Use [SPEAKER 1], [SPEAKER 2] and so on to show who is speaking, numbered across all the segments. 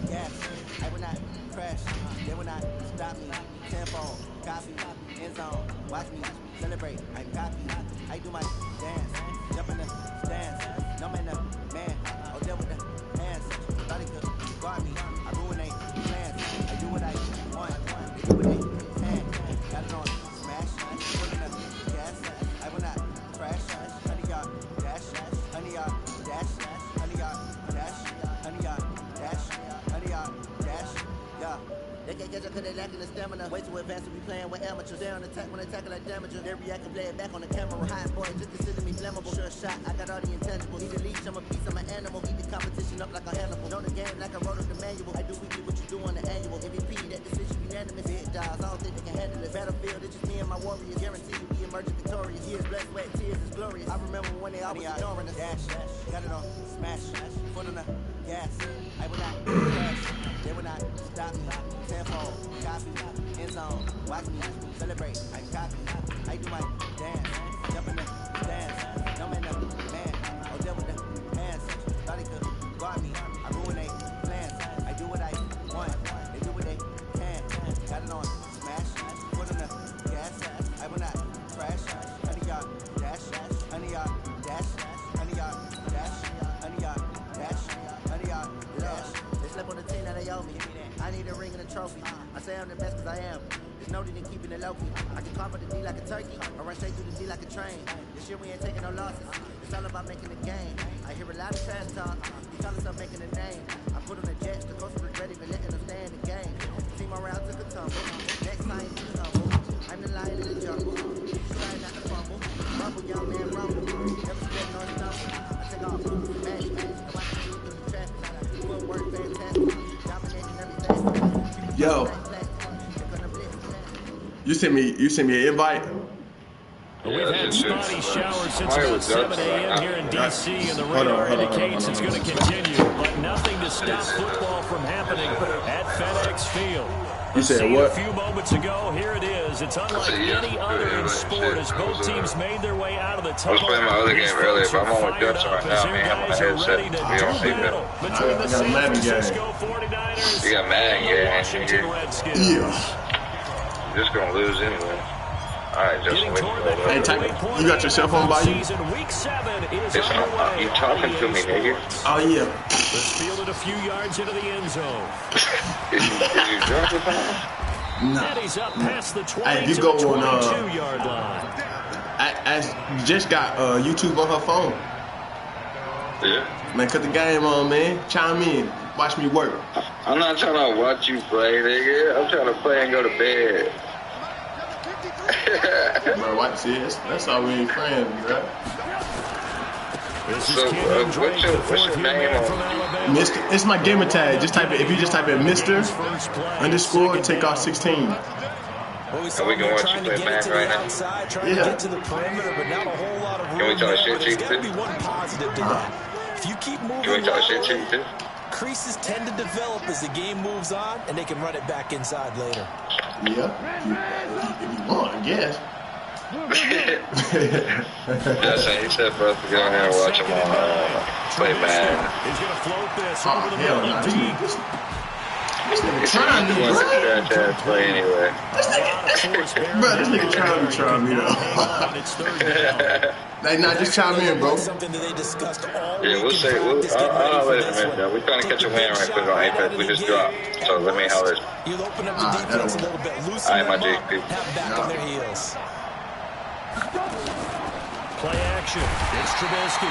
[SPEAKER 1] gas. I will not crash. They will not stop me. Tempo, copy, end zone. Watch me celebrate. I copy. I do my dance. Jump in the stands. No man, the man. Oh, there with the hands. Thought he could guard me. I ruin they plans. I do what I want. They do what they can. Got it on smash. Put in the gas. I will not crash. 100 yard dash. 100 yard dash. 100 yard dash. 100 yard dash. 100 yard dash. Yeah. They can't catch up cause they lacking the stamina. Way too advanced to be playing with amateurs. They on attack when they tackle like damager. They react and play it back on the camera. Hot boy, just consider me flammable. Sure shot, I got all the intangibles. Need a leash, I'm a beast, I'm an animal. Eat the competition up like a Hannibal. Know the game like I wrote up the manual. I do weekly what you do on the annual. MVP, that decision unanimous. Hit dials, I don't think they can handle it. Battlefield, it's just me and my warriors. Guarantee you we emerging victorious. Years, blood, sweat, tears is glorious. I remember when they always ignoring us. Dash, got it on smash. Foot on the gas. I will not crash. They will not stop me. Tempo, copy, end zone. Watch me celebrate. I copy. I do my dance. Jump in the stands. No man, the man. Oh, there with the hands. Thought he could guard me. I ruin they plans. I do what I want. They do what they can. Got it on smash. Foot on the gas. I will not crash. 100 yard dash. 100 yard dash. 100 yard dash. 100 yard dash. 100 yard dash. They slept on the team that they owe me. I need a ring and a trophy. I say I'm the best cause I am. There's no need in keeping it low-key. I can carve the D like a turkey. I run straight through the D like a train. This year we ain't taking no losses. It's all about making the game. I hear a lot of trash talk. You tell us I'm making a name. I put on the jets. The coach regret even letting them stay in the game. Team around took a tumble. Next time you tumble. I'm the lion in the jungle. Try not to fumble. Rumble, young man, rumble. Never stepping on stumble. I take off. Match. I watch the shoot through the traffic. Footwork fantastic. Dominating everything.
[SPEAKER 2] Yo. You sent me an invite?
[SPEAKER 3] We've had spotty showers since about 7 a.m. here in D.C. and the radar indicates it's going to continue, but nothing to stop football from happening at FedEx Field.
[SPEAKER 2] You said what?
[SPEAKER 3] A few moments ago, here it is. It's unlike any other in sport as both teams made their way out of the tunnel.
[SPEAKER 4] I was playing my other game earlier, but I'm on with Dutch right now. Man, I'm on a headset. You don't see that.
[SPEAKER 3] Between the San Francisco 49ers
[SPEAKER 4] you got Madden
[SPEAKER 3] and the Washington Redskins.
[SPEAKER 2] Yeah.
[SPEAKER 4] You're just gonna lose anyway. Alright, Justin, wait.
[SPEAKER 2] Hey, type it. You got your cell phone by you?
[SPEAKER 3] Week 7 is
[SPEAKER 4] you talking to me, nigga?
[SPEAKER 2] Oh, yeah.
[SPEAKER 3] Let's field it a few yards into the end zone.
[SPEAKER 4] Is you drunk with him?
[SPEAKER 2] No.
[SPEAKER 3] And he's up past the 20
[SPEAKER 2] Hey, if you
[SPEAKER 3] to
[SPEAKER 2] go
[SPEAKER 3] the
[SPEAKER 2] on,
[SPEAKER 3] 22-yard line.
[SPEAKER 2] I just got YouTube on her phone.
[SPEAKER 4] Yeah.
[SPEAKER 2] Man, cut the game on, man. Chime in. Watch me work.
[SPEAKER 4] I'm not trying to watch you play, nigga. I'm trying to play and go to bed.
[SPEAKER 2] Bro, watch this. That's all we ain't friends, bro.
[SPEAKER 4] So, what's your name on?
[SPEAKER 2] Mr. It's my gamer tag. Just type it. If you just type it, Mr. _ take off 16.
[SPEAKER 4] And we can watch you play back right now.
[SPEAKER 2] Yeah.
[SPEAKER 4] Can we talk shit to you too? Can we talk shit to you too?
[SPEAKER 5] Creases tend to develop as the game moves on, and they can run it back inside later.
[SPEAKER 2] Yeah, if you want, I guess.
[SPEAKER 4] That's what he said for us to go in here and watch him on play Madden.
[SPEAKER 3] He's going to float this
[SPEAKER 2] Oh,
[SPEAKER 3] over the
[SPEAKER 2] hell
[SPEAKER 3] middle
[SPEAKER 2] no.
[SPEAKER 3] of
[SPEAKER 2] This
[SPEAKER 3] the
[SPEAKER 2] nigga trying me,
[SPEAKER 4] He wants to scratch ass play anyway.
[SPEAKER 2] This nigga trying me, though. Like, nah, just chime in, bro.
[SPEAKER 5] Something that they discussed all
[SPEAKER 4] Yeah, we'll say, I'll wait a minute, though. We're trying to catch a win right quick on Apex. We just dropped, so let me holler.
[SPEAKER 5] You'll open up the defense a little bit, loosen
[SPEAKER 4] Alright, my
[SPEAKER 5] them up,
[SPEAKER 4] JP.
[SPEAKER 5] have back on their heels.
[SPEAKER 3] play action. It's Trubisky.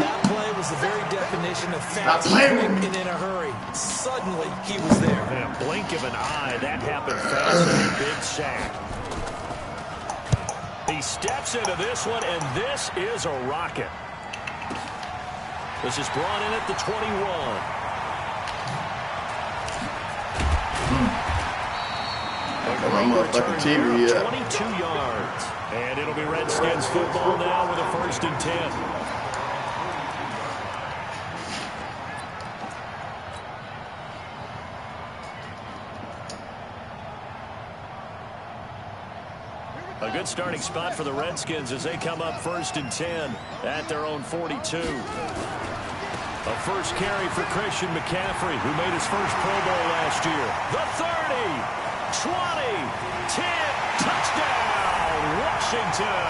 [SPEAKER 5] That play was the very definition of fast, quick, and in a hurry. Suddenly, he was there.
[SPEAKER 3] In a blink of an eye, that happened fast. A big sack. He steps into this one, and this is a rocket. This is brought in at the 21.
[SPEAKER 2] My motherfucking TV, yeah.
[SPEAKER 3] 22 yards. And it'll be Redskins football now with a 1st and 10. A good starting spot for the Redskins as they come up 1st and 10 at their own 42. A first carry for Christian McCaffrey, who made his first Pro Bowl last year. The 30, 20, 10, touchdown, Washington.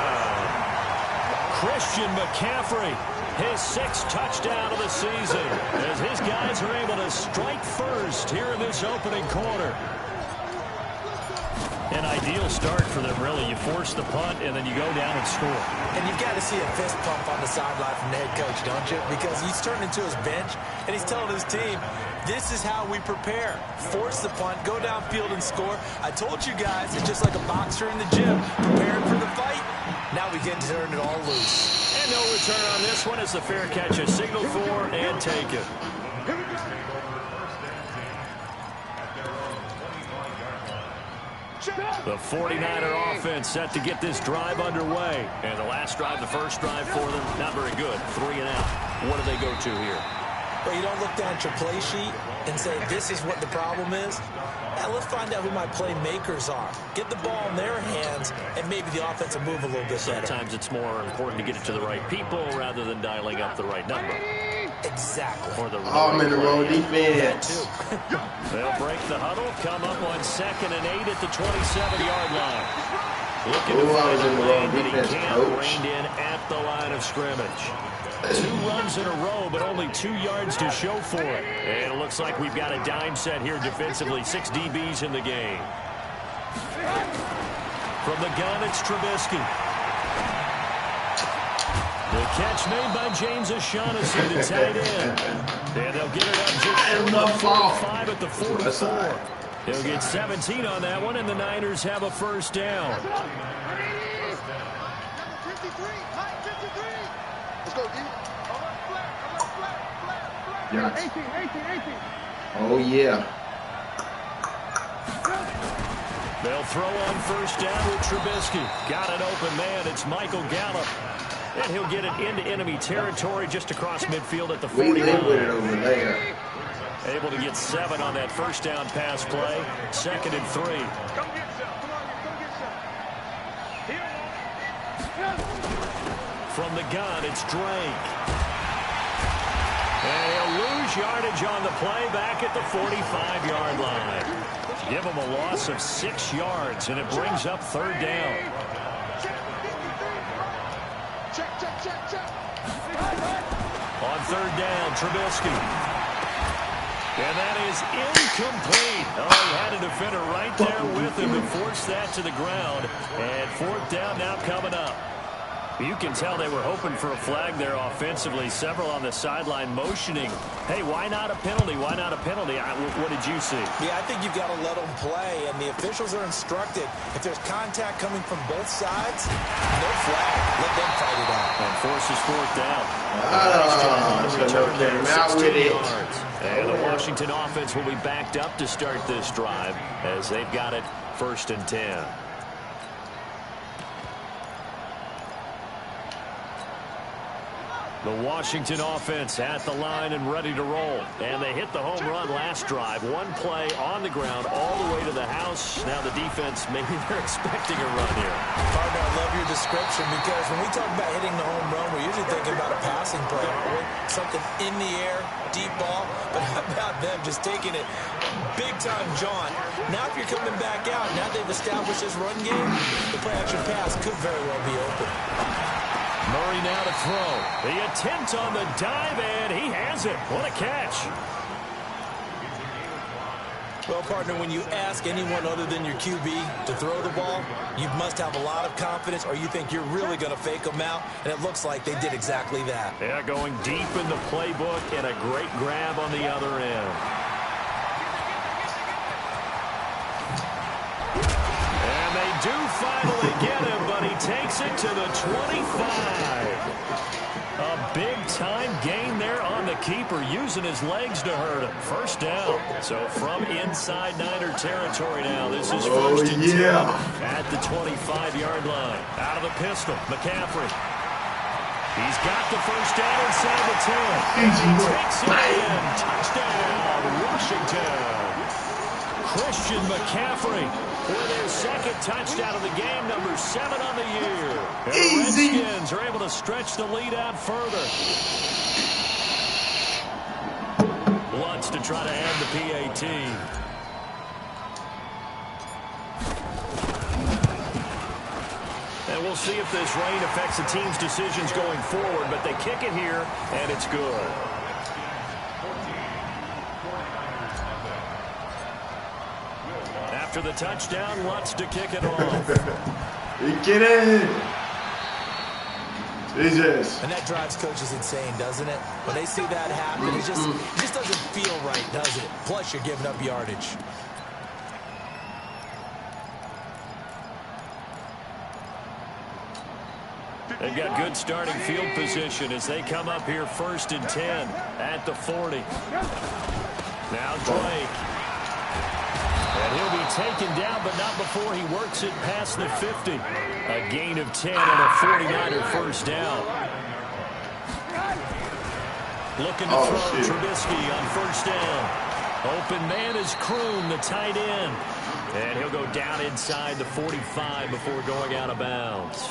[SPEAKER 3] Christian McCaffrey, his 6th touchdown of the season, as his guys are able to strike first here in this opening quarter. An ideal start for them, really. You force the punt, and then you go down and score.
[SPEAKER 5] And you've got to see a fist pump on the sideline from the head coach, don't you? Because he's turning to his bench, and he's telling his team, this is how we prepare. Force the punt, go downfield and score. I told you guys, it's just like a boxer in the gym, preparing for the fight. Now we can turn it all loose.
[SPEAKER 3] And no return on this one as the fair catch is signaled for and taken. The 49er offense set to get this drive underway. And the last drive, the first drive for them, not very good. 3 and out. What do they go to here?
[SPEAKER 5] Well, you don't look down at your play sheet and say, this is what the problem is. Now, let's find out who my playmakers are. Get the ball in their hands, and maybe the offense will move a little bit better.
[SPEAKER 3] Sometimes it's more important to get it to the right people rather than dialing up the right number.
[SPEAKER 5] Exactly.
[SPEAKER 3] Or the
[SPEAKER 2] I'm in the wrong defense.
[SPEAKER 3] They'll break the huddle, come up on 2nd and 8 at the 27-yard line. Looking to find a lane that he can't, reined in at the line of scrimmage. 2 runs in a row, but only 2 yards to show for it. And it looks like we've got a dime set here defensively. 6 DBs in the game. From the gun, it's Trubisky. The catch made by James O'Shaughnessy, the tight end. And they'll get it up just 5 at the 44. He'll get 17 on that one, and the Niners have a first down.
[SPEAKER 2] Yes. Oh, yeah.
[SPEAKER 3] They'll throw on first down with Trubisky. Got an open man. It's Michael Gallup. And he'll get it into enemy territory just across midfield at the 49.
[SPEAKER 2] We live with it over there.
[SPEAKER 3] Able to get 7 on that first down pass play. 2nd and 3. From the gun, it's Drake. And he'll lose yardage on the play back at the 45-yard line. Give him a loss of 6 yards, and it brings up 3rd down. On 3rd down, Trubisky. And that is incomplete. Oh, he had a defender right there with him to force that to the ground. And 4th down now coming up. You can tell they were hoping for a flag there offensively. Several on the sideline motioning. Hey, why not a penalty? Why not a penalty? What did you see?
[SPEAKER 5] Yeah, I think you've got to let them play, and the officials are instructed. If there's contact coming from both sides, no flag. Let them fight it out.
[SPEAKER 3] And forces 4th down.
[SPEAKER 2] Out with it.
[SPEAKER 3] And the Washington offense will be backed up to start this drive as they've got it 1st and 10. The Washington offense at the line and ready to roll. And they hit the home run last drive. 1 play on the ground all the way to the house. Now the defense, maybe they're expecting a run here.
[SPEAKER 5] Partner, I love your description because when we talk about hitting the home run, we're usually thinking about a passing play, aren't we? Something in the air, deep ball. But how about them just taking it big time, John? Now if you're coming back out, now they've established this run game, the play action pass could very well be open.
[SPEAKER 3] Murray now to throw. The attempt on the dive, and he has it. What a catch.
[SPEAKER 5] Well, partner, when you ask anyone other than your QB to throw the ball, you must have a lot of confidence, or you think you're really going to fake them out, and it looks like they did exactly that.
[SPEAKER 3] Yeah, going deep in the playbook and a great grab on the other end. And they do finally get him, but he takes it to the 25. A big-time gain there on the keeper, using his legs to hurt him. First down. So from inside Niner territory now, this is 1st and 10 at the 25-yard line. Out of the pistol, McCaffrey. He's got the first down inside the 10. He takes it in. Touchdown, Washington. Christian McCaffrey with his 2nd touchdown of the game, number 7 on the year. And the Redskins are able to stretch the lead out further. yards to try to add the PAT. And we'll see if this rain affects the team's decisions going forward, but they kick it here, and it's good. After the touchdown, Lutz to kick it off.
[SPEAKER 2] Get in! Jesus.
[SPEAKER 5] And that drives coaches insane, doesn't it? When they see that happen, it just doesn't feel right, does it? Plus, you're giving up yardage.
[SPEAKER 3] They've got good starting field position as they come up here 1st and 10 at the 40. Now Drake. And he'll be taken down, but not before he works it past the 50. A gain of 10 and a 49er first down. Looking to throw Trubisky on 1st down. Open man is Kroon, the tight end. And he'll go down inside the 45 before going out of bounds.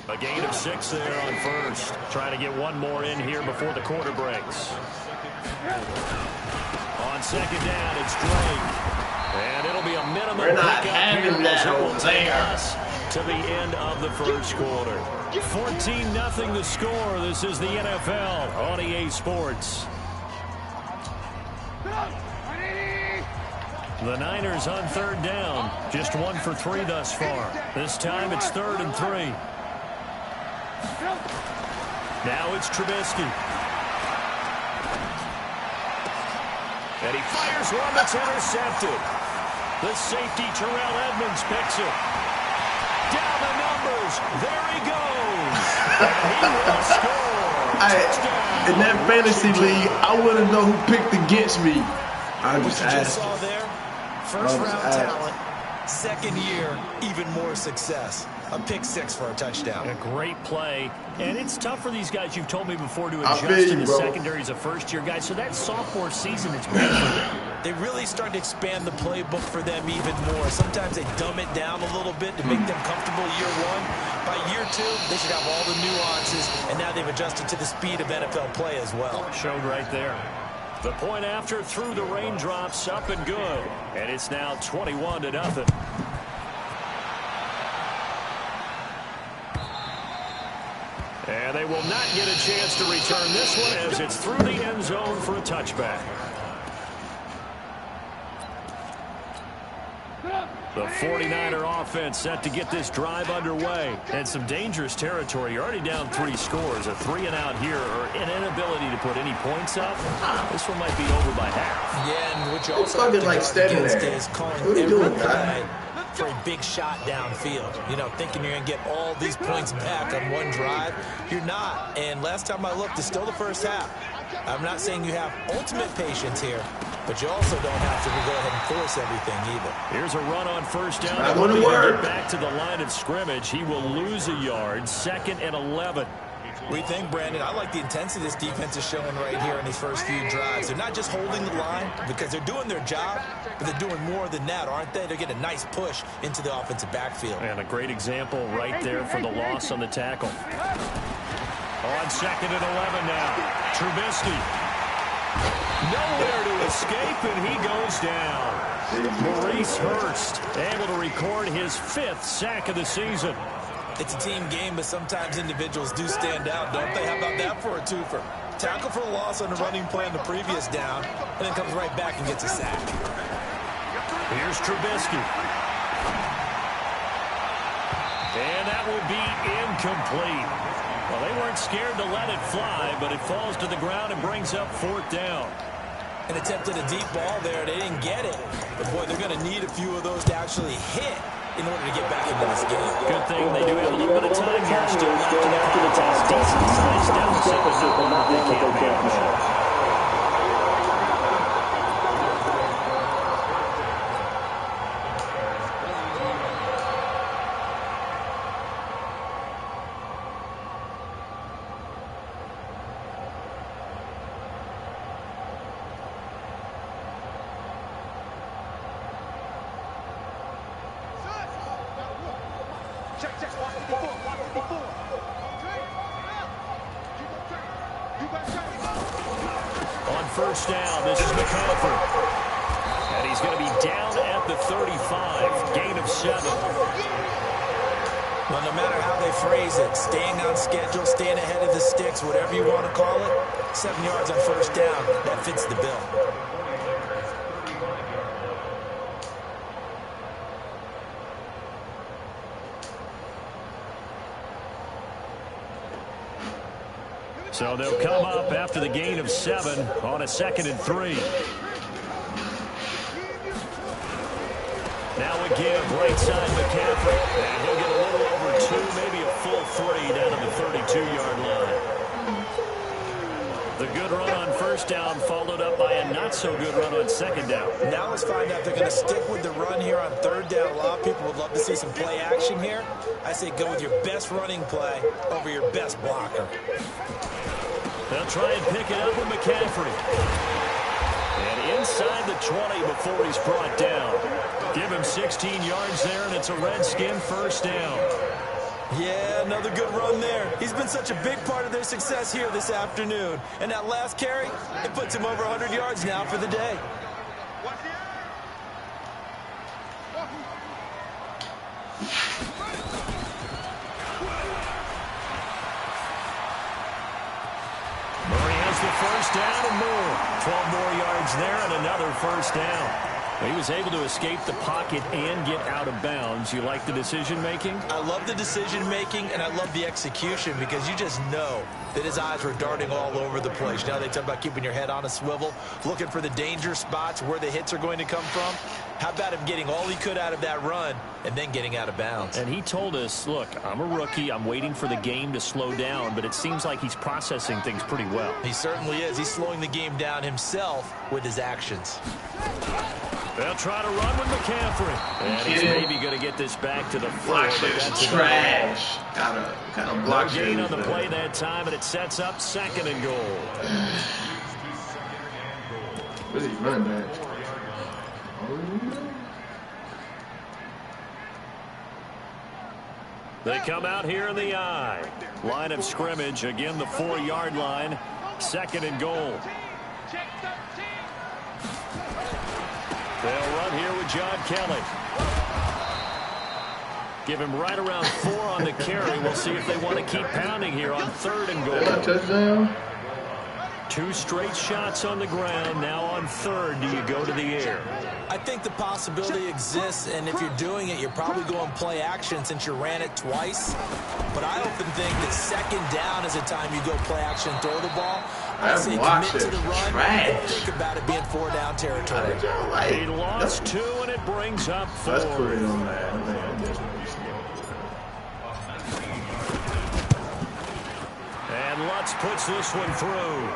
[SPEAKER 3] A gain of 6 there on 1st. Trying to get one more in here before the quarter breaks. On 2nd down, it's Drake. And it'll be a minimum
[SPEAKER 2] We're not
[SPEAKER 3] pickup
[SPEAKER 2] having
[SPEAKER 3] here
[SPEAKER 2] that
[SPEAKER 3] as it will
[SPEAKER 2] over
[SPEAKER 3] take
[SPEAKER 2] there.
[SPEAKER 3] us to the end of the 1st quarter. 14-0 the score. This is the NFL on EA Sports. The Niners on 3rd down. Just 1 for 3 thus far. This time it's 3rd and 3. Now it's Trubisky. And he fires one that's intercepted. The safety, Terrell Edmonds, picks it. Down the numbers. There he goes. And he will score.
[SPEAKER 2] In that fantasy league, I want to know who picked against me. I
[SPEAKER 5] What
[SPEAKER 2] just
[SPEAKER 5] you just
[SPEAKER 2] asked.
[SPEAKER 5] saw there, first-round talent, 2nd year, even more success. A pick 6 for a touchdown.
[SPEAKER 3] A great play. And it's tough for these guys, you've told me before, to
[SPEAKER 2] I
[SPEAKER 3] adjust
[SPEAKER 2] feel
[SPEAKER 3] to
[SPEAKER 2] you,
[SPEAKER 3] the
[SPEAKER 2] bro.
[SPEAKER 3] secondary as a first-year guy. So that sophomore season is big for them.
[SPEAKER 5] They really start to expand the playbook for them even more. Sometimes they dumb it down a little bit to make them comfortable year 1. By year 2, they should have all the nuances, and now they've adjusted to the speed of NFL play as well.
[SPEAKER 3] Showed right there. The point after through the raindrops, up and good. And it's now 21-0. And they will not get a chance to return this one as it's through the end zone for a touchback. The 49er offense set to get this drive underway. And some dangerous territory. You're already down 3 scores. A 3-and-out here, or an inability to put any points up. This one might be over by half.
[SPEAKER 5] Yeah, and what you also
[SPEAKER 2] fucking
[SPEAKER 5] have to
[SPEAKER 2] like
[SPEAKER 5] guard
[SPEAKER 2] standing
[SPEAKER 5] against
[SPEAKER 2] there.
[SPEAKER 5] is calling
[SPEAKER 2] What are you
[SPEAKER 5] every
[SPEAKER 2] doing, guy?
[SPEAKER 5] play for a big shot downfield. You know, thinking you're going to get all these points back on one drive. You're not. And last time I looked, it's still the first half. I'm not saying you have ultimate patience here, but you also don't have to go ahead and force everything either.
[SPEAKER 3] Here's a run on 1st down.
[SPEAKER 2] Not gonna work.
[SPEAKER 3] Get back to the line of scrimmage. He will lose a yard. 2nd and 11.
[SPEAKER 5] What do you think, Brandon? I like the intensity this defense is showing right here in these first few drives. They're not just holding the line because they're doing their job, but they're doing more than that, aren't they? They're getting a nice push into the offensive backfield.
[SPEAKER 3] And a great example right there for the loss on the tackle. On 2nd and 11 now. Trubisky. Nowhere to escape, and he goes down. Maurice Hurst able to record his 5th sack of the season.
[SPEAKER 5] It's a team game, but sometimes individuals do stand out, don't they? How about that for a twofer? Tackle for a loss on the running play on the previous down, and then comes right back and gets a sack.
[SPEAKER 3] Here's Trubisky. And that will be incomplete. Well, they weren't scared to let it fly, but it falls to the ground and brings up 4th down.
[SPEAKER 5] And attempted a deep ball there. They didn't get it. But, boy, they're going to need a few of those to actually hit in order to get back into this game.
[SPEAKER 3] Good thing they do have a little bit of time here still left in the contest. Decent-sized deficit, but not one that they can't manage. On first down, this is McCaffrey. And he's going to be down at the 35. Gain of 7.
[SPEAKER 5] Well, no matter how they phrase it, staying on schedule, staying ahead of the sticks, whatever you want to call it, 7 yards on first down, that fits the bill.
[SPEAKER 3] So they'll come up after the gain of 7 on a 2nd and 3. Now again, right side McCaffrey. And he'll get a little over 2, maybe a full 3 down to the 32-yard line. The good run on first down followed up by a not-so-good run on 2nd down.
[SPEAKER 5] Now let's find out if they're going to stick with the run here on 3rd down. A lot of people would love to see some play action here. I say go with your best running play over your best blocker.
[SPEAKER 3] They'll try and pick it up with McCaffrey. And inside the 20 before he's brought down. Give him 16 yards there, and it's a Redskin first down.
[SPEAKER 5] Yeah, another good run there. He's been such a big part of their success here this afternoon. And that last carry, it puts him over 100 yards now for the day.
[SPEAKER 3] Murray has the first down and more. 12 more yards there and another first down. He was able to escape the pocket and get out of bounds. You like the decision-making?
[SPEAKER 5] I love the decision-making, and I love the execution because you just know that his eyes were darting all over the place. You know, they talk about keeping your head on a swivel, looking for the danger spots where the hits are going to come from. How about him getting all he could out of that run and then getting out of bounds?
[SPEAKER 3] And he told us, look, I'm a rookie. I'm waiting for the game to slow down, but it seems like he's processing things pretty well.
[SPEAKER 5] He certainly is. He's slowing the game down himself with his actions.
[SPEAKER 3] They'll try to run with McCaffrey. And he's maybe going to get this back to the 4.
[SPEAKER 2] Block shit is trash. Gotta block shit.
[SPEAKER 3] Gain on the play that time, and it sets up 2nd and goal.
[SPEAKER 2] Where's he running back?
[SPEAKER 3] They come out here in the I. Line of scrimmage, again the 4-yard line. 2nd and goal. They'll run here with John Kelly. Give him right around 4 on the carry. We'll see if they want to keep pounding here on 3rd and goal.
[SPEAKER 2] Touchdown.
[SPEAKER 3] 2 straight shots on the ground. Now on 3rd, do you go to the air?
[SPEAKER 5] I think the possibility exists, and if you're doing it, you're probably going play action since you ran it twice. But I often think that 2nd down is a time you go play action and throw the ball. I say commit to the run and think about it being 4-down territory.
[SPEAKER 3] He lost 2, and it brings up 4.
[SPEAKER 2] Let's put it on that.
[SPEAKER 3] And Lutz puts this one through.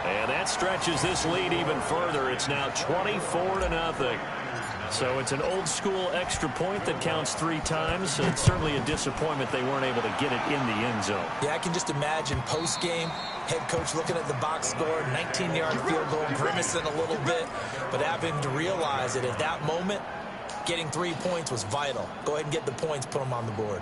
[SPEAKER 3] And that stretches this lead even further. It's now 24-0. So it's an old-school extra point that counts 3 times. It's certainly a disappointment they weren't able to get it in the end zone.
[SPEAKER 5] Yeah, I can just imagine post-game, head coach looking at the box score, 19-yard field goal, grimacing a little bit, but having to realize that at that moment, getting 3 points was vital. Go ahead and get the points, put them on the board.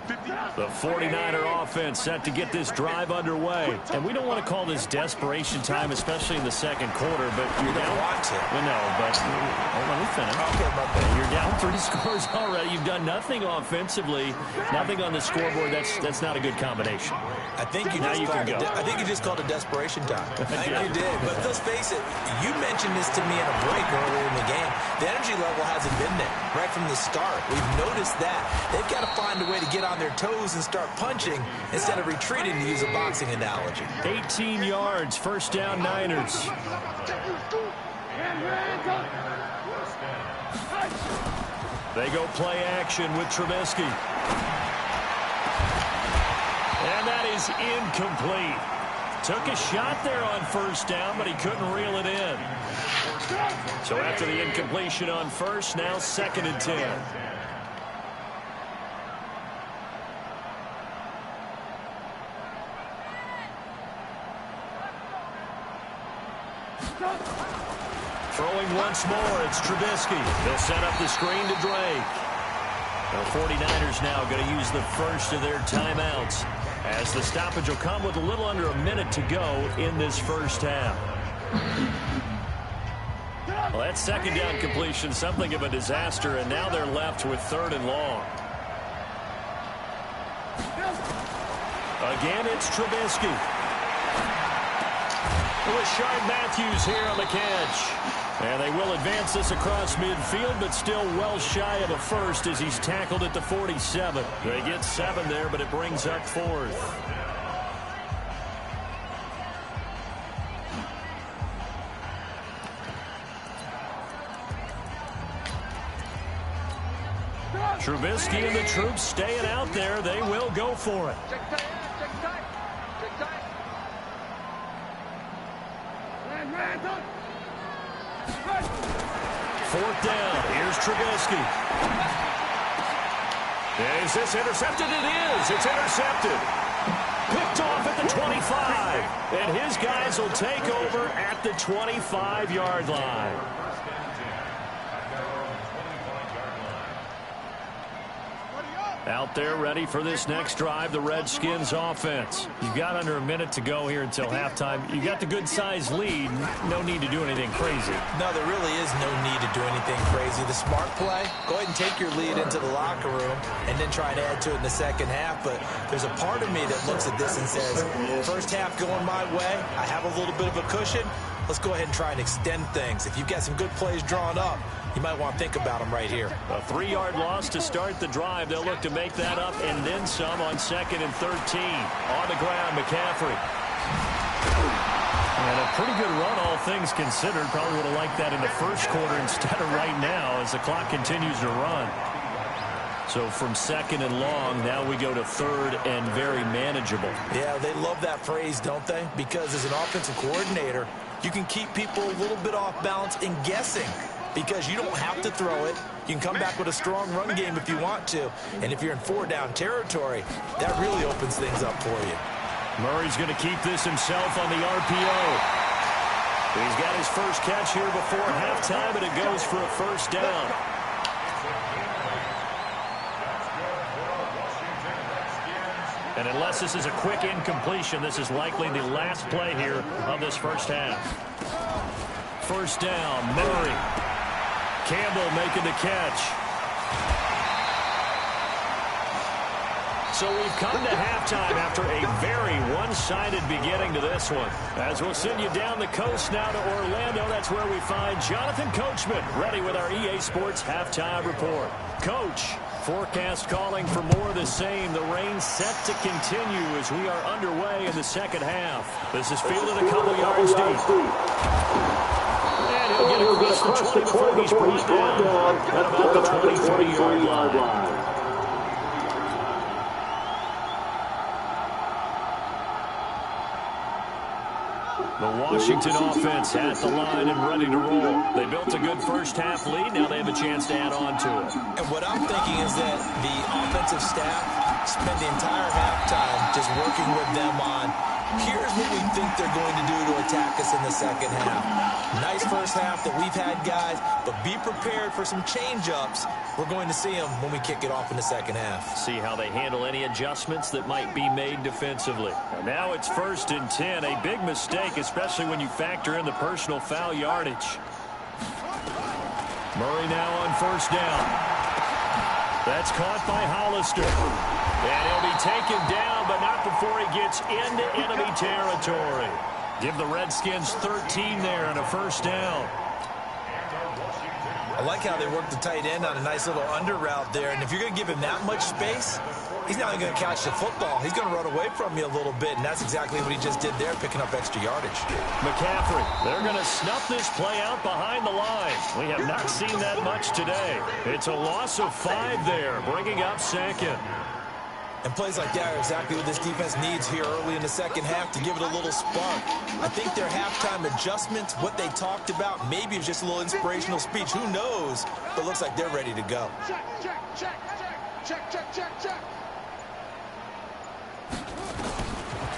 [SPEAKER 3] The 49er offense set to get this drive underway. And we don't want to call this desperation time, especially in the 2nd quarter, but you're down.
[SPEAKER 5] Want to.
[SPEAKER 3] Well, no, but let me finish.
[SPEAKER 5] Okay, my bad.
[SPEAKER 3] You're down 3 scores already. You've done nothing offensively, nothing on the scoreboard. That's not a good combination.
[SPEAKER 5] I think you just called it desperation time. I think you did. But let's face it, you mentioned this to me in a break earlier in the game. The energy level hasn't been there right from the start. We've noticed that. They've got to find a way to get on their toes and start punching instead of retreating, to use a boxing analogy.
[SPEAKER 3] 18 yards, first down Niners. They go play action with Trubisky. And that is incomplete. Took a shot there on first down, but he couldn't reel it in. So after the incompletion on first, now 2nd and 10. Throwing once more, it's Trubisky. They'll set up the screen to Drake. The 49ers now going to use the first of their timeouts, as the stoppage will come with a little under a minute to go in this first half. Well, that second down completion, something of a disaster, and now they're left with 3rd and long. Again, it's Trubisky. Rashard Matthews here on the catch. And they will advance this across midfield, but still well shy of a first as he's tackled at the 47. They get 7 there, but it brings up 4th. Trubisky and the troops staying out there. They will go for it. Fourth down. Here's Trubisky. Is this intercepted? It is. It's intercepted. Picked off at the 25. And his guys will take over at the 25-yard line. Out there ready for this next drive, the Redskins offense. You've got under a minute to go here until halftime. You got the good-sized lead. No need to do anything crazy.
[SPEAKER 5] No, there really is no need to do anything crazy. The smart play, go ahead and take your lead into the locker room and then try and add to it in the second half. But there's a part of me that looks at this and says, first half going my way, I have a little bit of a cushion. Let's go ahead and try and extend things. If you've got some good plays drawn up, you might want to think about them right here.
[SPEAKER 3] A 3-yard loss to start the drive. They'll look to make that up and then some on 2nd and 13. On the ground, McCaffrey. And a pretty good run, all things considered. Probably would have liked that in the first quarter instead of right now as the clock continues to run. So from 2nd and long, now we go to 3rd and very manageable.
[SPEAKER 5] Yeah, they love that phrase, don't they? Because as an offensive coordinator, you can keep people a little bit off balance and guessing. Because you don't have to throw it. You can come back with a strong run game if you want to. And if you're in 4-down territory, that really opens things up for you.
[SPEAKER 3] Murray's going to keep this himself on the RPO. He's got his first catch here before halftime, and it goes for a first down. And unless this is a quick incompletion, this is likely the last play here of this first half. First down, Murray. Campbell making the catch. So we've come to halftime after a very one-sided beginning to this one. As we'll send you down the coast now to Orlando, that's where we find Jonathan Coachman ready with our EA Sports Halftime Report. Coach, forecast calling for more of the same. The rain set to continue as we are underway in the second half. This is fielded a couple yards deep. And he'll get across the 20 before he's brought down at about the 23-yard line. The Washington offense at the line and ready to roll. They built a good first half lead. Now they have a chance to add on to it.
[SPEAKER 5] And what I'm thinking is that the offensive staff spent the entire halftime just working with them on, here's what we think they're going to do to attack us in the second half. Nice first half that we've had, guys, but be prepared for some change-ups. We're going to see them when we kick it off in the second half.
[SPEAKER 3] See how they handle any adjustments that might be made defensively. And now it's 1st and 10. A big mistake, especially when you factor in the personal foul yardage. Murray now on first down. That's caught by Hollister. And he'll be taken down, but not before he gets into enemy territory. Give the Redskins 13 there and a first down.
[SPEAKER 5] I like how they work the tight end on a nice little under route there. And if you're going to give him that much space, he's not only going to catch the football, he's going to run away from you a little bit. And that's exactly what he just did there, picking up extra yardage.
[SPEAKER 3] McCaffrey, they're going to snuff this play out behind the line. We have not seen that much today. It's a loss of 5 there, bringing up 2nd.
[SPEAKER 5] And plays like that are exactly what this defense needs here early in the second half to give it a little spark. I think their halftime adjustments, what they talked about, maybe it's just a little inspirational speech. Who knows? But it looks like they're ready to go.
[SPEAKER 6] Check, check, check, check, check, check, check, check.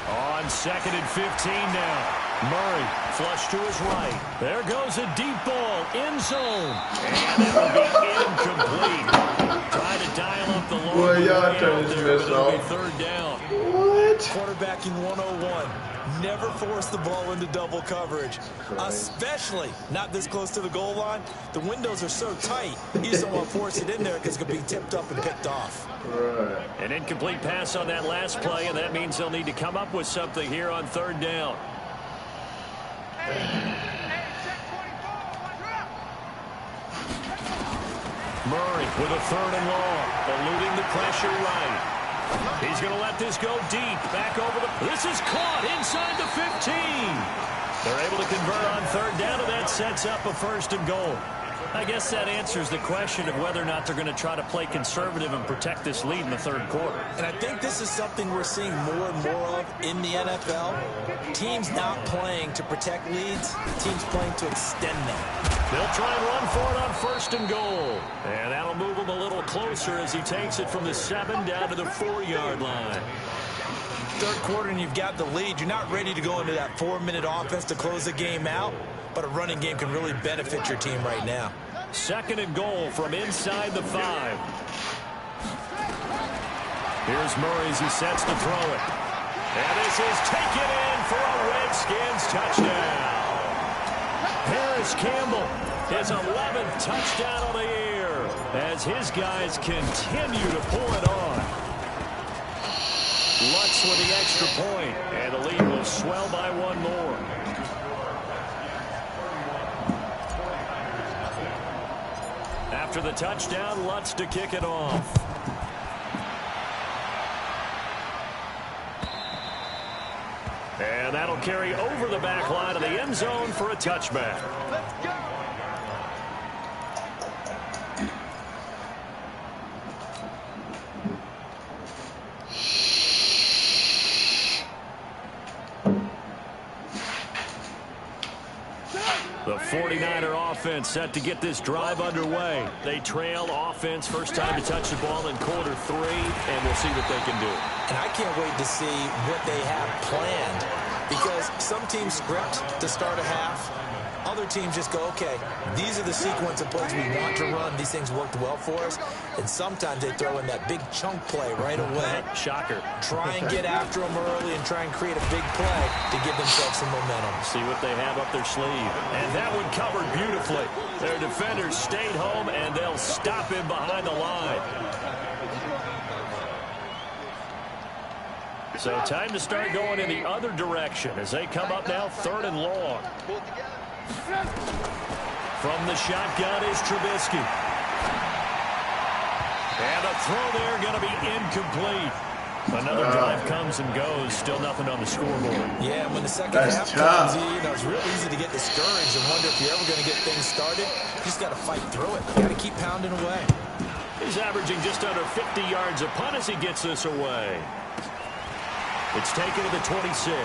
[SPEAKER 3] On 2nd and 15 now. Murray, flush to his right. There goes a deep ball, end zone. And it will be incomplete. Trying to dial up the long
[SPEAKER 2] Boy, y'all
[SPEAKER 3] way
[SPEAKER 2] turn
[SPEAKER 3] out
[SPEAKER 2] this
[SPEAKER 3] there,
[SPEAKER 2] mess
[SPEAKER 3] but it'll be
[SPEAKER 2] off.
[SPEAKER 3] 3rd down.
[SPEAKER 2] What?
[SPEAKER 5] Quarterbacking 101. Never force the ball into double coverage, especially not this close to the goal line. The windows are so tight, you just don't want to force it in there because it could be tipped up and picked off.
[SPEAKER 3] An incomplete pass on that last play, and that means they'll need to come up with something here on third down. Murray with a third and long, eluding the pressure right. He's going to let this go deep. Back over the... This is caught inside the 15. They're able to convert on third down, and that sets up a first and goal. I guess that answers the question of whether or not they're going to try to play conservative and protect this lead in the third quarter.
[SPEAKER 5] And I think this is something we're seeing more and more of in the NFL. Teams not playing to protect leads, teams playing to extend them.
[SPEAKER 3] They'll try and run for it on first and goal. And that'll move him a little closer as he takes it from the 7 down to the 4-yard line.
[SPEAKER 5] Third quarter and you've got the lead. You're not ready to go into that 4-minute offense to close the game out, but a running game can really benefit your team right now.
[SPEAKER 3] Second and goal from inside the 5. Here's Murray as he sets to throw it. And this is taken in for a Redskins touchdown. Harris Campbell, his 11th touchdown on the year as his guys continue to pull it on. Lutz with the extra point, and the lead will swell by one more. After the touchdown, Lutz to kick it off. And that'll carry over the back line of the end zone for a touchback.
[SPEAKER 6] Let's go.
[SPEAKER 3] The 49er offense set to get this drive underway. They trail offense first time to touch the ball in quarter 3, and we'll see what they can do.
[SPEAKER 5] And I can't wait to see what they have planned, because some teams script to start a half. Other teams just go, okay, these are the sequence of plays we want to run. These things worked well for us. And sometimes they throw in that big chunk play right away.
[SPEAKER 3] Shocker.
[SPEAKER 5] Try and get after them early and try and create a big play to give themselves some momentum.
[SPEAKER 3] See what they have up their sleeve. And that one covered beautifully. Their defenders stayed home, and they'll stop him behind the line. So time to start going in the other direction as they come up now third and long. From the shotgun is Trubisky. And a throw there going to be incomplete. Another drive comes and goes. Still nothing on the scoreboard.
[SPEAKER 5] Yeah, when the second half comes, it's real easy to get discouraged and wonder if you're ever going to get things started. You just got to fight through it. You got to keep pounding away.
[SPEAKER 3] He's averaging just under 50 yards a punt as he gets this away. It's taken to the 26.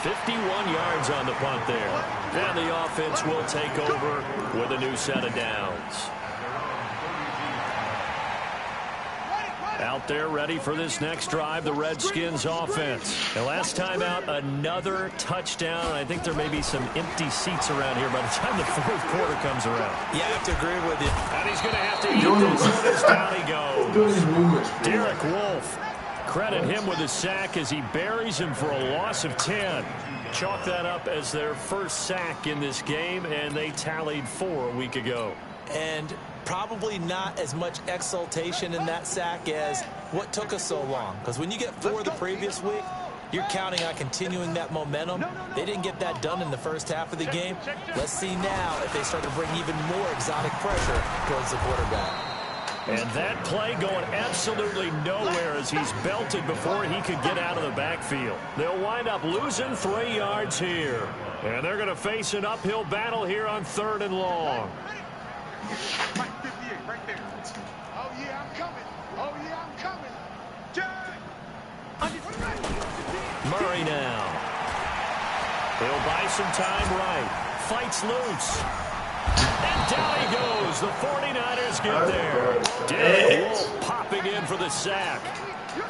[SPEAKER 3] 51 yards on the punt there. And the offense will take over with a new set of downs. Out there ready for this next drive, the Redskins offense. And last time out, another touchdown. I think there may be some empty seats around here by the time the fourth quarter comes around.
[SPEAKER 5] Yeah, I have to agree with you.
[SPEAKER 3] And he's going to have to eat this one as down he goes. Derek Wolfe. Credit him with a sack as he buries him for a loss of 10. Chalk that up as their first sack in this game, and they tallied 4 a week ago.
[SPEAKER 5] And probably not as much exultation in that sack as what took us so long. Because when you get 4 the previous week, you're counting on continuing that momentum. They didn't get that done in the first half of the game. Let's see now if they start to bring even more exotic pressure towards the quarterback.
[SPEAKER 3] And that play going absolutely nowhere as he's belted before he could get out of the backfield. They'll wind up losing 3 yards here. And they're going to face an uphill battle here on third and long.
[SPEAKER 6] Right 58, right there. Oh, yeah, I'm coming. Oh, yeah, I'm coming.
[SPEAKER 3] Murray now. He'll buy some time right. Fights loose. And down he goes. The 49ers get there. Derek Wolfe popping in for the sack.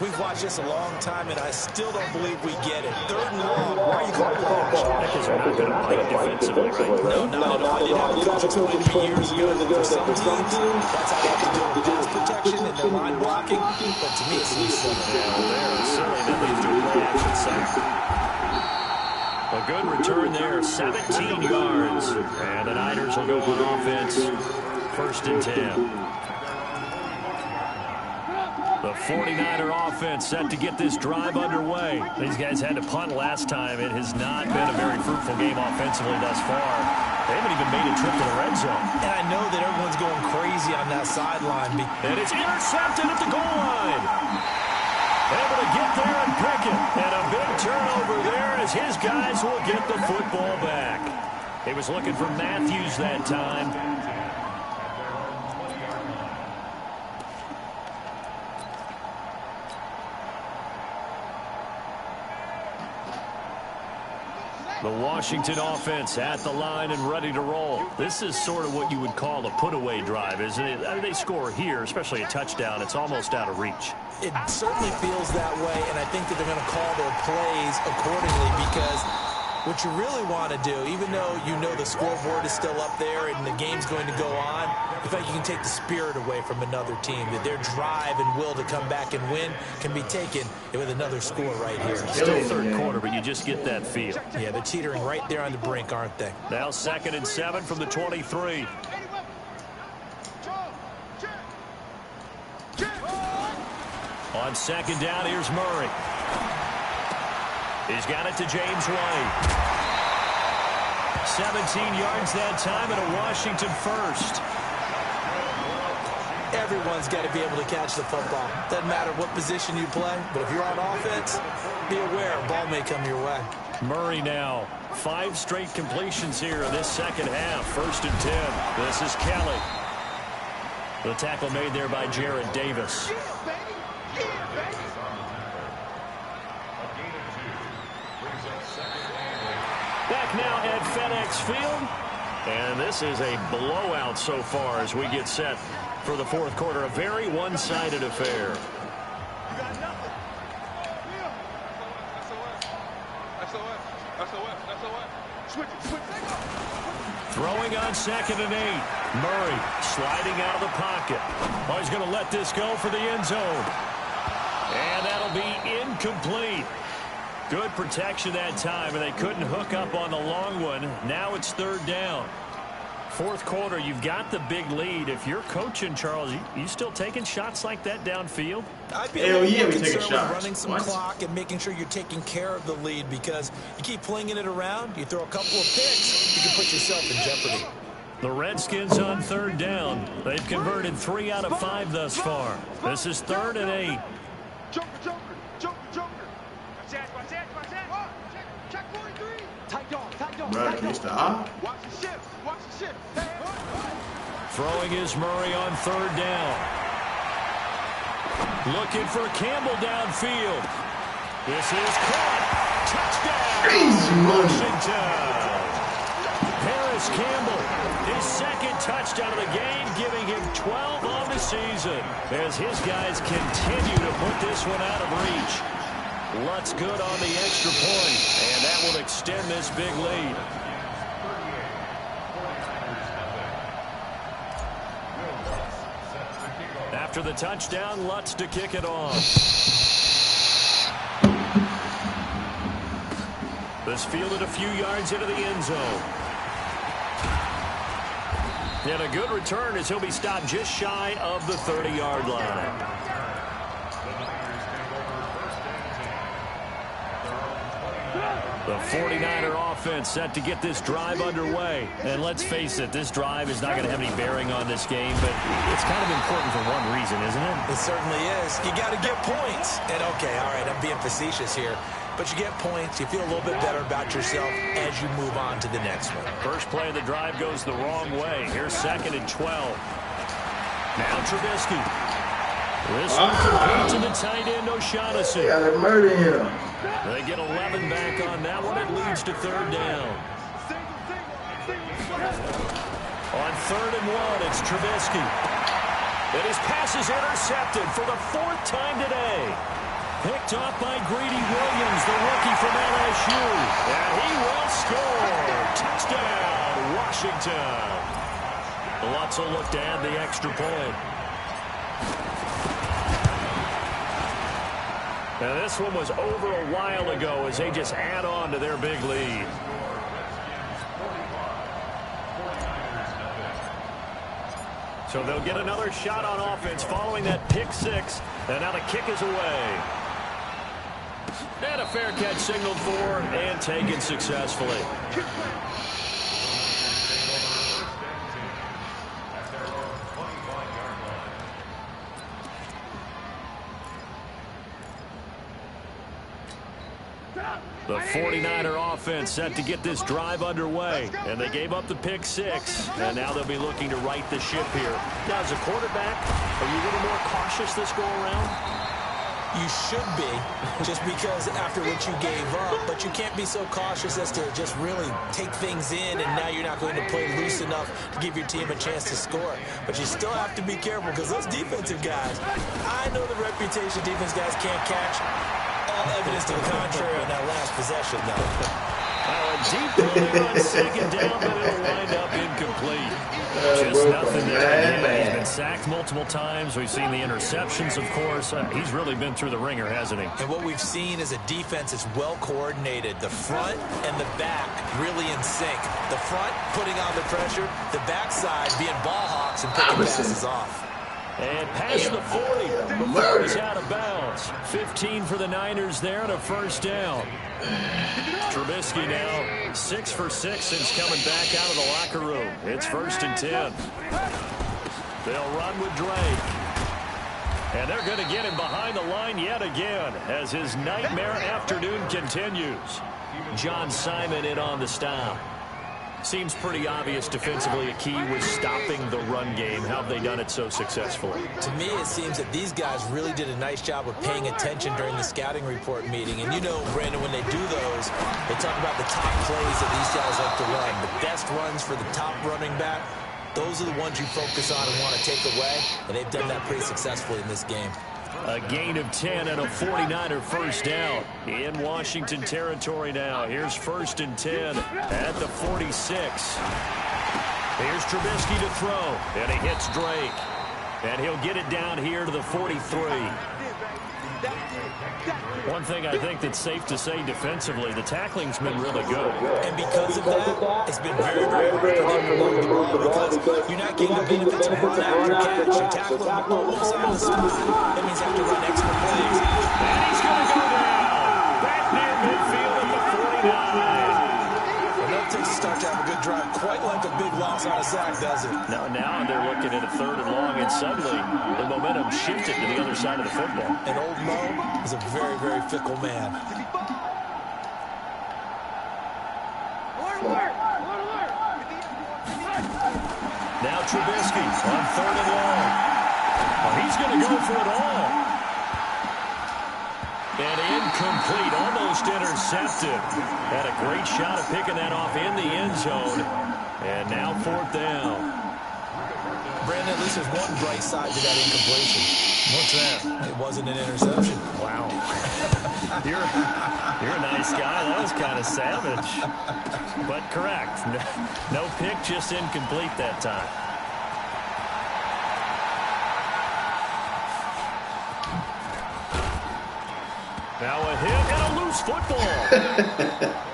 [SPEAKER 5] We've watched this a long time, and I still don't believe we get it. 3rd and long. Why are you calling play action?
[SPEAKER 3] Because they're not going to bite defensively, right?
[SPEAKER 5] No, not at all. I did have a coach explain to me years ago. For some teams, that's how they have to deal with pass protection and their line blocking. But to me, it seems silly.
[SPEAKER 3] There's certainly nothing to play action side. A good return there, 17 yards. And the Niners will go on offense, 1st and 10. The 49er offense set to get this drive underway. These guys had to punt last time. It has not been a very fruitful game offensively thus far. They haven't even made a trip to the red zone.
[SPEAKER 5] And I know that everyone's going crazy on that sideline.
[SPEAKER 3] And it's intercepted at the goal line. Able to get there and pick it. And a big turnover there as his guys will get the football back. He was looking for Matthews that time. The Washington offense at the line and ready to roll. This is sort of what you would call a put-away drive, isn't it? They score here, especially a touchdown. It's almost out of reach.
[SPEAKER 5] It certainly feels that way, and I think that they're going to call their plays accordingly because what you really want to do, even though you know the scoreboard is still up there and the game's going to go on, in fact, you can take the spirit away from another team, that their drive and will to come back and win can be taken with another score right here.
[SPEAKER 3] Still 3rd quarter, but you just get that feel.
[SPEAKER 5] Yeah, they're teetering right there on the brink, aren't they?
[SPEAKER 3] Now 2nd and 7 from the 23. On 2nd down, here's Murray. He's got it to James White. 17 yards that time and a Washington first.
[SPEAKER 5] Everyone's got to be able to catch the football. Doesn't matter what position you play, but if you're on offense, be aware a ball may come your way.
[SPEAKER 3] Murray now. 5 straight completions here in this 2nd half. 1st and 10. This is Kelly. The tackle made there by Jared Davis. Back now at FedEx Field. And this is a blowout so far as we get set for the 4th quarter. A very one-sided affair. Throwing on 2nd and 8. Murray sliding out of the pocket. Oh, he's going to let this go for the end zone. And that'll be incomplete. Good protection that time, and they couldn't hook up on the long one. Now it's 3rd down. 4th quarter, you've got the big lead. If you're coaching, Charles, you still taking shots like that downfield?
[SPEAKER 5] I'd be a little more concerned with running some clock and making sure you're taking care of the lead, because you keep flinging it around, you throw a couple of picks, you can put yourself in jeopardy.
[SPEAKER 3] The Redskins on 3rd down. They've converted 3 out of 5 thus far. This is 3rd and 8.
[SPEAKER 6] Joker, Joker, Joker, Joker. Watch that. Check 43. Tight dog. Watch the shift.
[SPEAKER 3] Throwing is Murray on 3rd down. Looking for Campbell downfield. This is caught. Touchdown. Washington. Harris Campbell, his 2nd touchdown of the game, giving him 12 on the season as his guys continue to put this one out of reach. Lutz good on the extra point, and that will extend this big lead. After the touchdown, Lutz to kick it off. This fielded a few yards into the end zone. And a good return as he'll be stopped just shy of the 30-yard line. The 49er offense set to get this drive underway. And let's face it, this drive is not going to have any bearing on this game, but it's kind of important for one reason, isn't it?
[SPEAKER 5] It certainly is. You got to get points. And, okay, all right, I'm being facetious here. But you get points, you feel a little bit better about yourself as you move on to the next one.
[SPEAKER 3] First play of the drive goes the wrong way. Here's 2nd and 12. Now Trubisky. This one complete to the tight end, O'Shaughnessy.
[SPEAKER 2] They got to murder him.
[SPEAKER 3] They get 11 back on that one. It leads to 3rd down. On 3rd and 1, it's Trubisky. And his pass is intercepted for the 4th time today. Picked off by Greedy Williams, the rookie from LSU. And he will score. Touchdown, Washington. Lots will look to add the extra point. Now this one was over a while ago as they just add on to their big lead. So they'll get another shot on offense following that pick 6. And now the kick is away. And a fair catch signaled for and taken successfully. The 49er offense set to get this drive underway, and they gave up the pick 6, and now they'll be looking to right the ship here. Now, as a quarterback, are you a little more cautious this go-around?
[SPEAKER 5] You should be, just because after what you gave up, but you can't be so cautious as to just really take things in, and now you're not going to play loose enough to give your team a chance to score. But you still have to be careful, because those defensive guys, I know the reputation defense guys can't catch. All evidence to the contrary on that last possession, though.
[SPEAKER 3] A deep play on 2nd down, but it'll wind up incomplete. Just nothing there. He's been sacked multiple times. We've seen the interceptions, of course. He's really been through the ringer, hasn't he?
[SPEAKER 5] And what we've seen is a defense that's well coordinated. The front and the back really in sync. The front putting on the pressure, the backside being ball hawks and picking passes off.
[SPEAKER 3] And past the 40 before he's out of bounds. 15 for the Niners there and a 1st down. Trubisky now 6 for 6 since coming back out of the locker room. It's 1st and 10. They'll run with Drake. And they're going to get him behind the line yet again as his nightmare afternoon continues. John Simon in on the stop. Seems pretty obvious defensively a key was stopping the run game. How have they done it so successfully?
[SPEAKER 5] To me, it seems that these guys really did a nice job of paying attention during the scouting report meeting. And you know, Brandon, when they do those, they talk about the top plays that these guys like to run. The best runs for the top running back, those are the ones you focus on and want to take away. And they've done that pretty successfully in this game.
[SPEAKER 3] A gain of 10 and a 49er 1st down in Washington territory now. Here's 1st and 10 at the 46. Here's Trubisky to throw, and he hits Drake. And he'll get it down here to the 43. One thing I think that's safe to say defensively, the tackling's been really good.
[SPEAKER 5] And because of that, it's been very, very hard for them to move the ball because you're not getting the benefits of run after catch. You tackle them almost on the spot. That means you have to run extra plays.
[SPEAKER 3] And he's going to go down. Back near midfield at the 49.
[SPEAKER 5] And that takes a start to have a good drive, quite like a big loss on a sack, does it?
[SPEAKER 3] Now they're looking at a 3rd and long, and suddenly the momentum shifted to the other side of the football.
[SPEAKER 5] And old Mo is a very, very fickle man.
[SPEAKER 3] Now Trubisky on 3rd and long. Oh, he's going to go for it all. And incomplete, almost intercepted. Had a great shot at picking that off in the end zone. And now 4th down.
[SPEAKER 5] Brandon, at least there's one bright side to that incompletion.
[SPEAKER 3] What's that?
[SPEAKER 5] It wasn't an interception.
[SPEAKER 3] Wow. You're a nice guy. That was kind of savage. But correct. No pick, just incomplete that time. Now a hit and a loose football.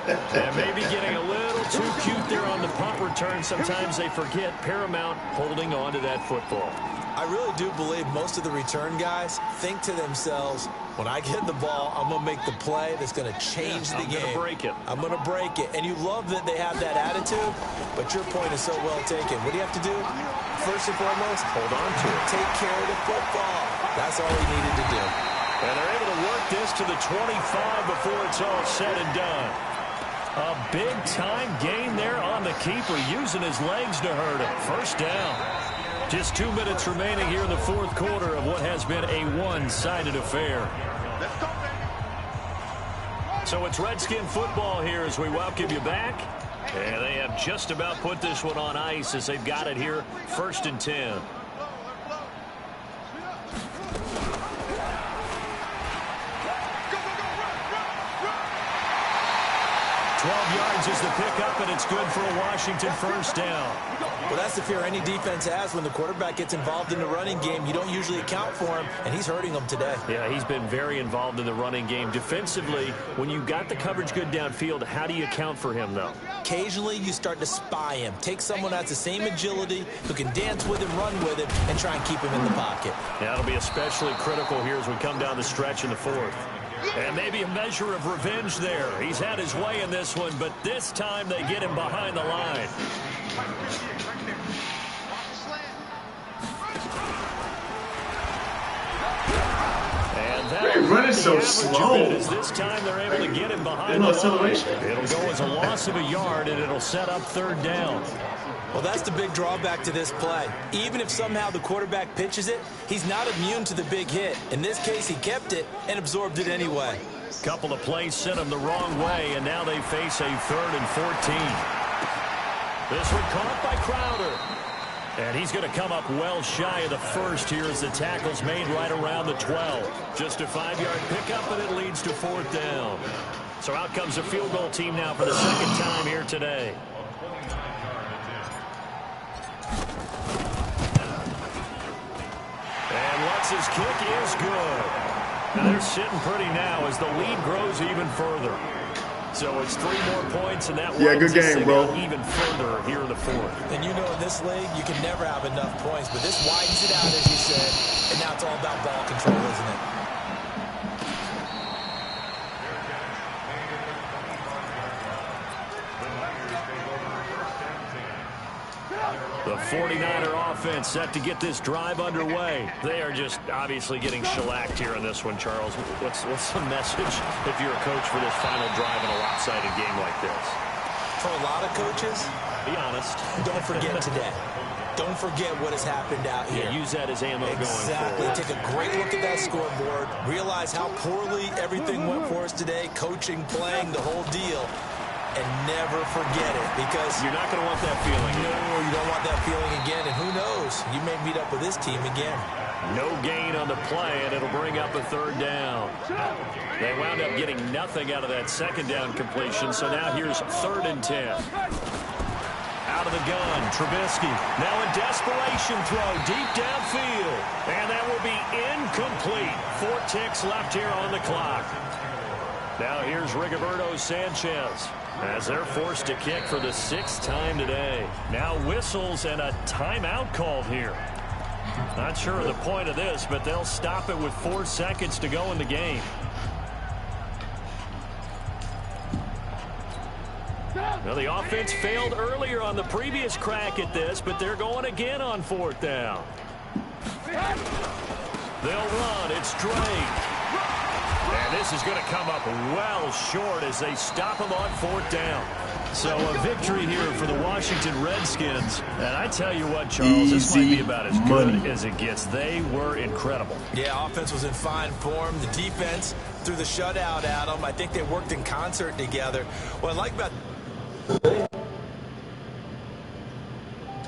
[SPEAKER 3] And maybe getting a little too cute there on the punt return. Sometimes they forget Paramount holding on to that football.
[SPEAKER 5] I really do believe most of the return guys think to themselves, when I get the ball, I'm going to make the play that's going to change the game. I'm going to break it. And you love that they have that attitude, but your point is so well taken. What do you have to do? First and foremost, hold on to it. Take care of the football. That's all he needed to do.
[SPEAKER 3] And they're able to work this to the 25 before it's all said and done. A big-time gain there on the keeper, using his legs to hurt him. 1st down. Just 2 minutes remaining here in the 4th quarter of what has been a one-sided affair. So it's Redskin football here as we welcome you back. And they have just about put this one on ice as they've got it here, 1st and 10. 12 yards is the pickup, and it's good for a Washington first down.
[SPEAKER 5] Well, that's the fear any defense has when the quarterback gets involved in the running game. You don't usually account for him, and he's hurting them today.
[SPEAKER 3] Yeah, he's been very involved in the running game. Defensively, when you got the coverage good downfield, how do you account for him, though?
[SPEAKER 5] Occasionally, you start to spy him. Take someone that has the same agility, who can dance with him, run with him, and try and keep him in the pocket.
[SPEAKER 3] Yeah, that'll be especially critical here as we come down the stretch in the fourth. And maybe a measure of revenge there. He's had his way in this one, but this time they get him behind the line. And
[SPEAKER 2] they're running so slow.
[SPEAKER 3] This time they're able to get him behind the line. It'll go as a loss of a yard, and it'll set up third down.
[SPEAKER 5] Well, that's the big drawback to this play. Even if somehow the quarterback pitches it, he's not immune to the big hit. In this case, he kept it and absorbed it anyway.
[SPEAKER 3] Couple of plays sent him the wrong way, and now they face a 3rd and 14. This one caught by Crowder. And he's going to come up well shy of the first here as the tackle's made right around the 12. Just a 5-yard pickup, and it leads to 4th down. So out comes a field goal team now for the second time here today. And Lutz's kick is good. Now they're sitting pretty now as the lead grows even further. So it's 3 more points, and that
[SPEAKER 2] good game, bro.
[SPEAKER 3] Even further here in the fourth.
[SPEAKER 5] And you know in this league, you can never have enough points, but this widens it out, as you said, and now it's all about ball control, isn't it?
[SPEAKER 3] The 49er offense set to get this drive underway. They are just obviously getting shellacked here in this one, Charles. What's the message if you're a coach for this final drive in a lopsided game like this?
[SPEAKER 5] For a lot of coaches,
[SPEAKER 3] be honest.
[SPEAKER 5] Don't forget today. Don't forget what has happened out here.
[SPEAKER 3] Yeah, use that as ammo going
[SPEAKER 5] Exactly.
[SPEAKER 3] forward.
[SPEAKER 5] Take a great look at that scoreboard. Realize how poorly everything went for us today. Coaching, playing, the whole deal. And never forget it, because
[SPEAKER 3] you're not going to want that feeling.
[SPEAKER 5] No, you don't want that feeling again. And who knows? You may meet up with this team again.
[SPEAKER 3] No gain on the play, and it'll bring up a 3rd down. They wound up getting nothing out of that 2nd down completion, so now here's 3rd and 10. Out of the gun, Trubisky. Now a desperation throw deep downfield. And that will be incomplete. 4 ticks left here on the clock. Now here's Rigoberto Sanchez as they're forced to kick for the 6th time today. Now whistles and a timeout called here. Not sure of the point of this, but they'll stop it with 4 seconds to go in the game. Now the offense failed earlier on the previous crack at this, but they're going again on 4th down. They'll run. It's Drake. And this is going to come up well short as they stop him on 4th down. So a victory here for the Washington Redskins. And I tell you what, Charles, this might be about as good as it gets. They were incredible.
[SPEAKER 5] Yeah, offense was in fine form. The defense threw the shutout at them. I think they worked in concert together. What I like about